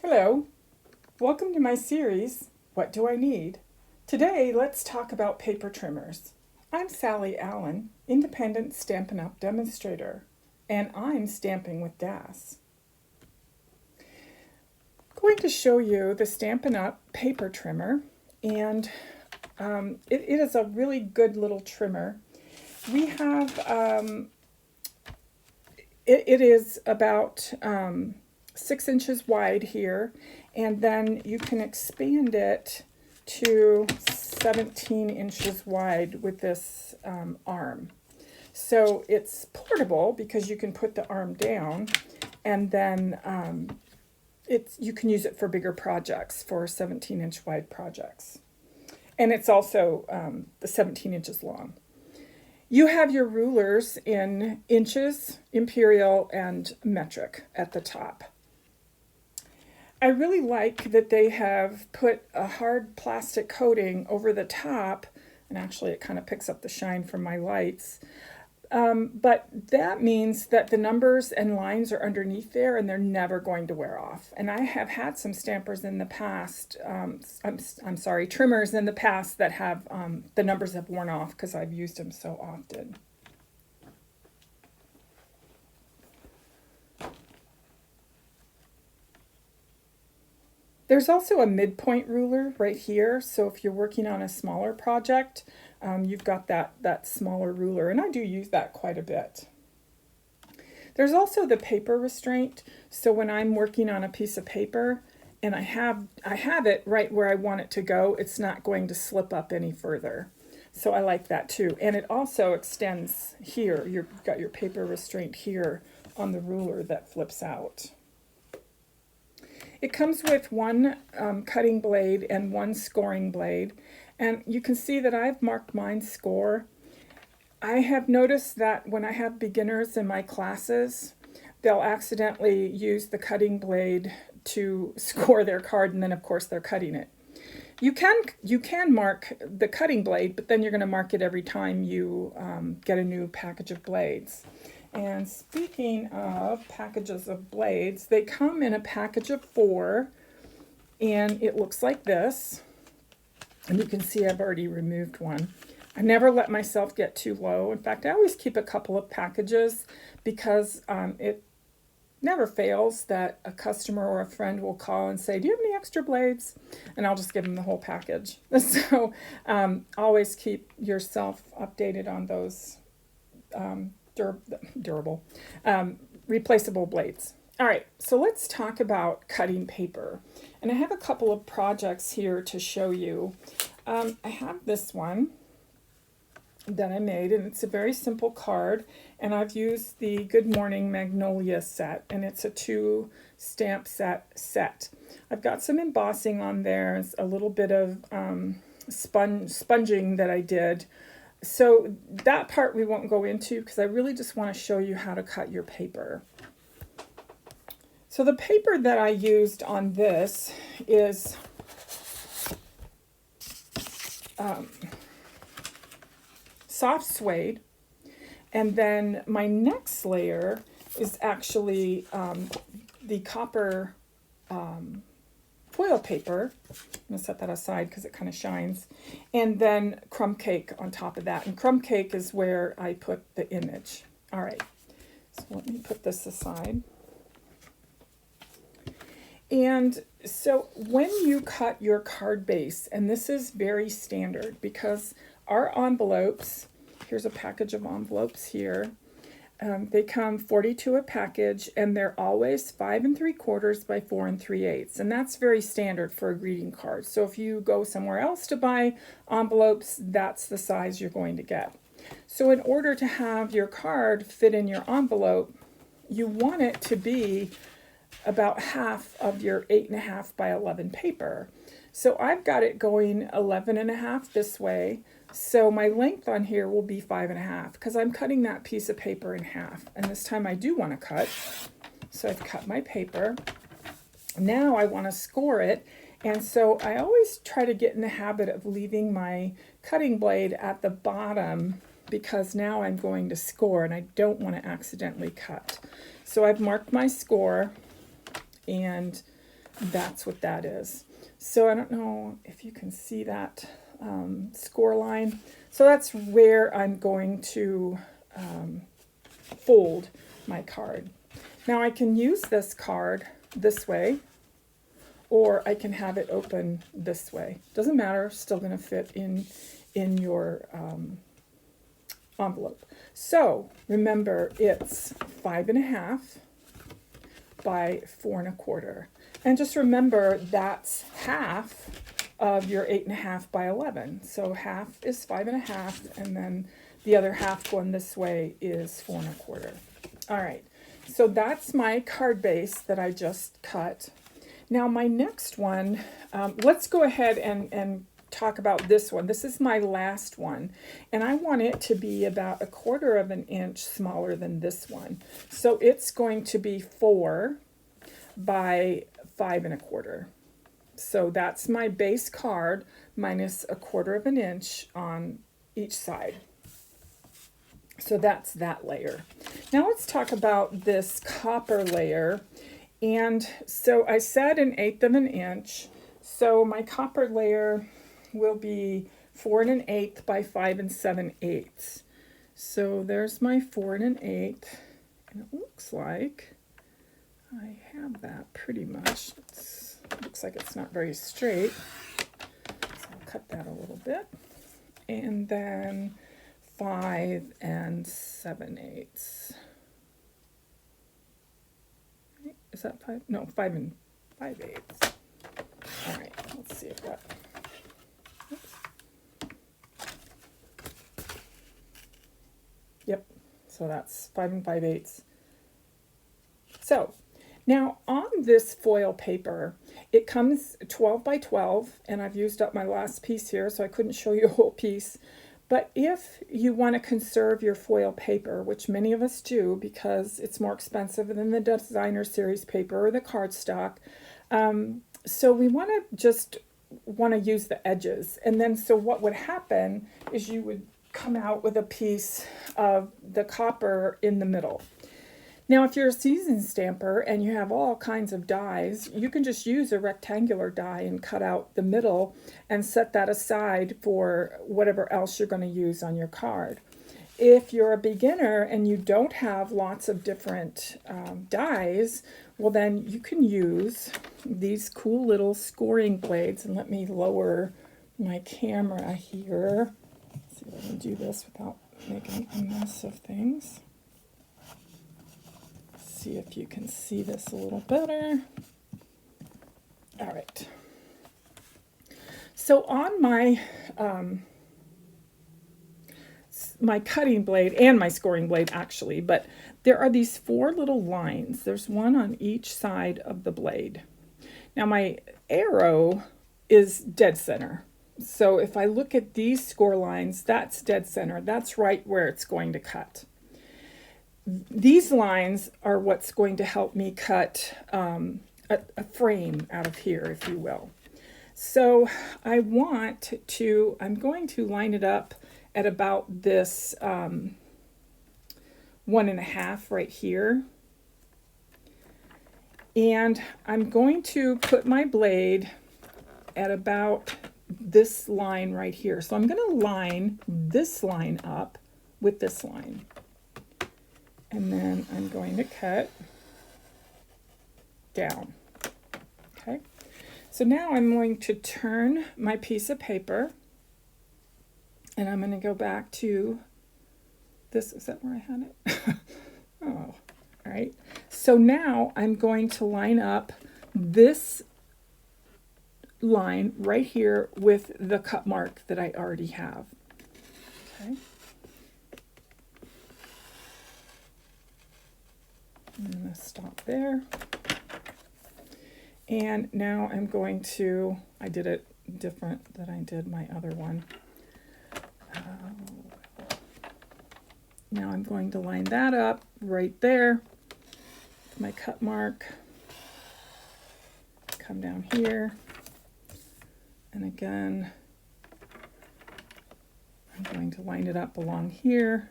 Hello, welcome to my series, What Do I Need? Today, let's talk about paper trimmers. I'm Sally Allen, independent Stampin' Up! Demonstrator, and I'm stamping with DAS. I'm going to show you the Stampin' Up! Paper trimmer, and it is a really good little trimmer. We have, it is about 6 inches wide here, and then you can expand it to 17 inches wide with this arm. So it's portable because you can put the arm down, and then you can use it for bigger projects, for 17-inch wide projects. And it's also the 17 inches long. You have your rulers in inches, imperial, and metric at the top. I really like that they have put a hard plastic coating over the top, and actually it kind of picks up the shine from my lights. But that means that the numbers and lines are underneath there and they're never going to wear off. And I have had some stampers in the past, trimmers in the past that have, the numbers have worn off because I've used them so often. There's also a midpoint ruler right here, so if you're working on a smaller project, you've got that smaller ruler, and I do use that quite a bit. There's also the paper restraint, so when I'm working on a piece of paper and I have it right where I want it to go, it's not going to slip up any further. So I like that too. And it also extends here. You've got your paper restraint here on the ruler that flips out. It comes with one cutting blade and one scoring blade, and you can see that I've marked mine score. I have noticed that when I have beginners in my classes, they'll accidentally use the cutting blade to score their card, and then of course they're cutting it. You can mark the cutting blade, but then you're going to mark it every time you get a new package of blades. And speaking of packages of blades, they come in a package of 4, and it looks like this. And you can see I've already removed one. I never let myself get too low. In fact, I always keep a couple of packages because it never fails that a customer or a friend will call and say, "Do you have any extra blades?" And I'll just give them the whole package. So always keep yourself updated on those durable, replaceable blades. All right, so let's talk about cutting paper. And I have a couple of projects here to show you. I have this one that I made, and it's a very simple card, and I've used the Good Morning Magnolia set, and it's a 2 stamp set. I've got some embossing on there, a little bit of sponging that I did. So that part we won't go into because I really just want to show you how to cut your paper. So the paper that I used on this is soft suede, and then my next layer is actually the copper foil paper. I'm going to set that aside because it kind of shines. And then crumb cake on top of that. And crumb cake is where I put the image. All right, so let me put this aside. And so when you cut your card base, and this is very standard because our envelopes, here's a package of envelopes here. They come 42 a package, and they're always 5 3/4 by 4 3/8, and that's very standard for a greeting card. So if you go somewhere else to buy envelopes, that's the size you're going to get. So in order to have your card fit in your envelope, you want it to be about half of your 8.5 by 11 paper. So I've got it going 11.5 this way. So my length on here will be 5.5 because I'm cutting that piece of paper in half. And this time I do want to cut. So I've cut my paper. Now I want to score it. And so I always try to get in the habit of leaving my cutting blade at the bottom because now I'm going to score and I don't want to accidentally cut. So I've marked my score, and that's what that is. So I don't know if you can see that score line. So that's where I'm going to fold my card. Now I can use this card this way, or I can have it open this way. Doesn't matter, still going to fit in your envelope. So remember, it's 5.5 by 4.25. And just remember that's half of your 8.5 by 11. So half is 5.5, and then the other half going this way is 4.25. All right, so that's my card base that I just cut. Now my next one, let's go ahead and talk about this one. This is my last one, and I want it to be about 1/4 of an inch smaller than this one. So it's going to be 4 by 5.25. So that's my base card minus 1/4 of an inch on each side. So that's that layer. Now let's talk about this copper layer. And so I said 1/8 of an inch. So my copper layer will be 4 1/8 by 5 7/8. So there's my 4 1/8, and it looks like I have that pretty much. Looks like it's not very straight, so I'll cut that a little bit. And then 5 7/8. Is that 5? No, 5 5/8. All right, let's see if that. Oops. Yep, so that's 5 5/8. So now on this foil paper, it comes 12 by 12, and I've used up my last piece here, so I couldn't show you a whole piece. But if you want to conserve your foil paper, which many of us do because it's more expensive than the designer series paper or the cardstock, so we want to use the edges. And then so what would happen is you would come out with a piece of the copper in the middle. Now, if you're a seasoned stamper and you have all kinds of dies, you can just use a rectangular die and cut out the middle and set that aside for whatever else you're going to use on your card. If you're a beginner and you don't have lots of different dies, well then you can use these cool little scoring blades. And let me lower my camera here. Let's see if I can do this without making a mess of things. See if you can see this a little better. All right. So on my my cutting blade and my scoring blade actually, but there are these 4 little lines. There's one on each side of the blade. Now my arrow is dead center. So if I look at these score lines, that's dead center. That's right where it's going to cut. These lines are what's going to help me cut a frame out of here, if you will. So I'm going to line it up at about this 1.5 right here. And I'm going to put my blade at about this line right here. So I'm going to line this line up with this line. And then I'm going to cut down. Okay. So now I'm going to turn my piece of paper, and I'm going to go back to this. Is that where I had it? Oh, all right. So now I'm going to line up this line right here with the cut mark that I already have. Okay. I'm going to stop there. And now I'm going to, I did it different than I did my other one. Now I'm going to line that up right there. My cut mark. Come down here. And again, I'm going to line it up along here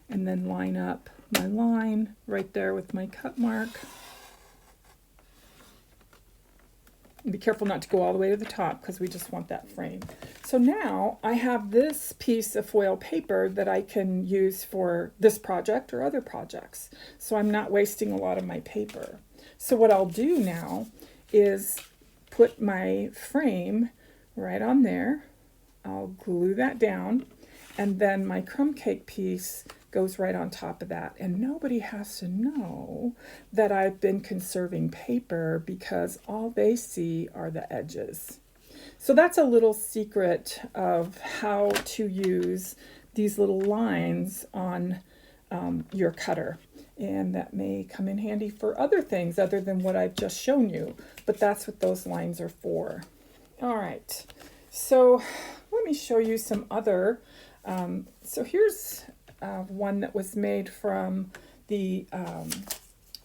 and then line up my line right there with my cut mark. Be careful not to go all the way to the top because we just want that frame. So now I have this piece of foil paper that I can use for this project or other projects. So I'm not wasting a lot of my paper. So what I'll do now is put my frame right on there. I'll glue that down, and then my crumb cake piece goes right on top of that. And nobody has to know that I've been conserving paper because all they see are the edges. So that's a little secret of how to use these little lines on your cutter. And that may come in handy for other things other than what I've just shown you, but that's what those lines are for. All right, so let me show you some other. So here's one that was made from the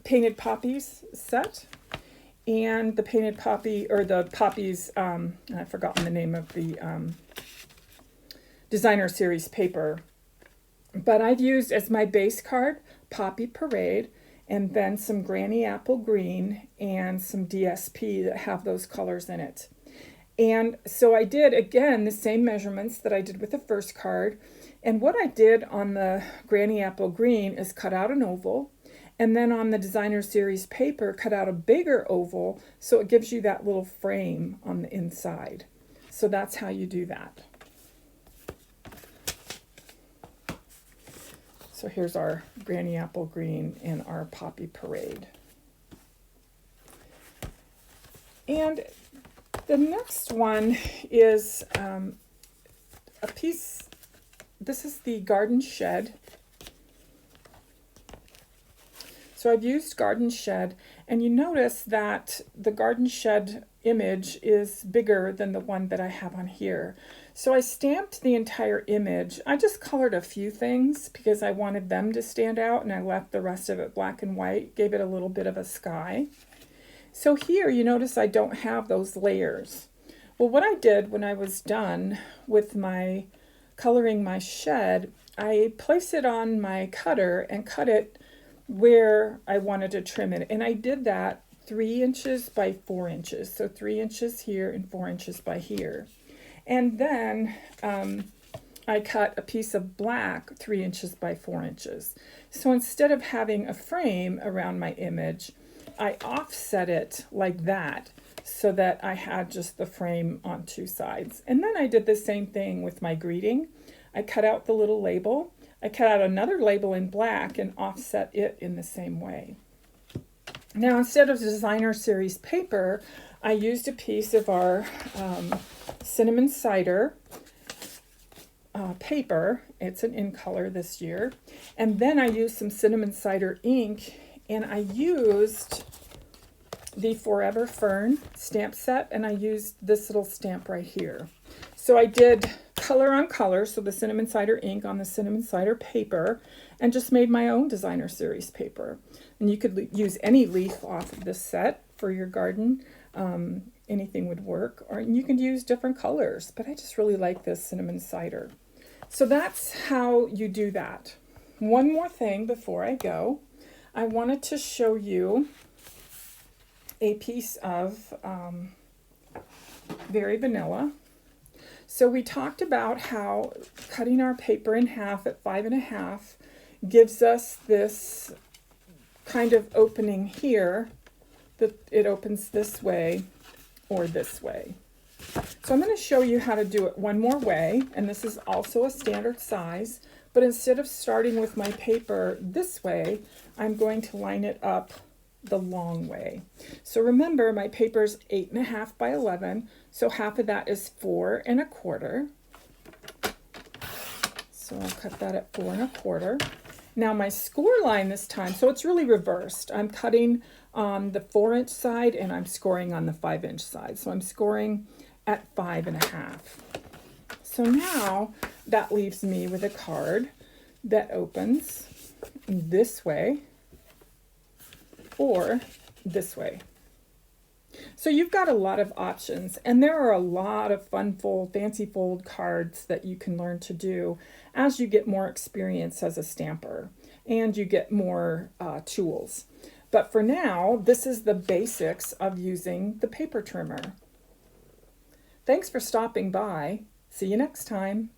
Painted Poppies set. And the Painted Poppy, or the Poppies, I've forgotten the name of the designer series paper. But I've used as my base card Poppy Parade, and then some Granny Apple Green and some DSP that have those colors in it. And so I did, again, the same measurements that I did with the first card. And what I did on the Granny Apple Green is cut out an oval, and then on the designer series paper, cut out a bigger oval so it gives you that little frame on the inside. So that's how you do that. So here's our Granny Apple Green and our Poppy Parade. And the next one is a piece, this is the Garden Shed. So I've used Garden Shed, and you notice that the Garden Shed image is bigger than the one that I have on here. So I stamped the entire image. I just colored a few things because I wanted them to stand out, and I left the rest of it black and white, gave it a little bit of a sky. So here you notice I don't have those layers. Well, what I did when I was done with my coloring my shed, I placed it on my cutter and cut it where I wanted to trim it. And I did that 3 inches by 4 inches. So 3 inches here and 4 inches by here. And then I cut a piece of black 3 inches by 4 inches. So instead of having a frame around my image, I offset it like that so that I had just the frame on 2 sides. And then I did the same thing with my greeting. I cut out the little label. I cut out another label in black and offset it in the same way. Now, instead of designer series paper, I used a piece of our cinnamon cider paper. It's an in color this year. And then I used some cinnamon cider ink, and I used the Forever Fern stamp set, and I used this little stamp right here. So I did color on color, so the cinnamon cider ink on the cinnamon cider paper, and just made my own designer series paper. And you could use any leaf off of this set for your garden. Anything would work, or you can use different colors, but I just really like this cinnamon cider. So that's how you do that. One more thing before I go. I wanted to show you a piece of Very Vanilla. So we talked about how cutting our paper in half at 5.5 gives us this kind of opening here, that it opens this way or this way. So I'm going to show you how to do it one more way, and this is also a standard size, but instead of starting with my paper this way, I'm going to line it up the long way. So remember, my paper's 8.5 by 11, so half of that is 4 1/4. So I'll cut that at 4 1/4. Now my score line this time, so it's really reversed. I'm cutting on the 4-inch side and I'm scoring on the 5-inch side. So I'm scoring at 5.5. So now that leaves me with a card that opens this way or this way. So you've got a lot of options, and there are a lot of fun fold, fancy fold cards that you can learn to do as you get more experience as a stamper and you get more tools. But for now, this is the basics of using the paper trimmer. Thanks for stopping by. See you next time.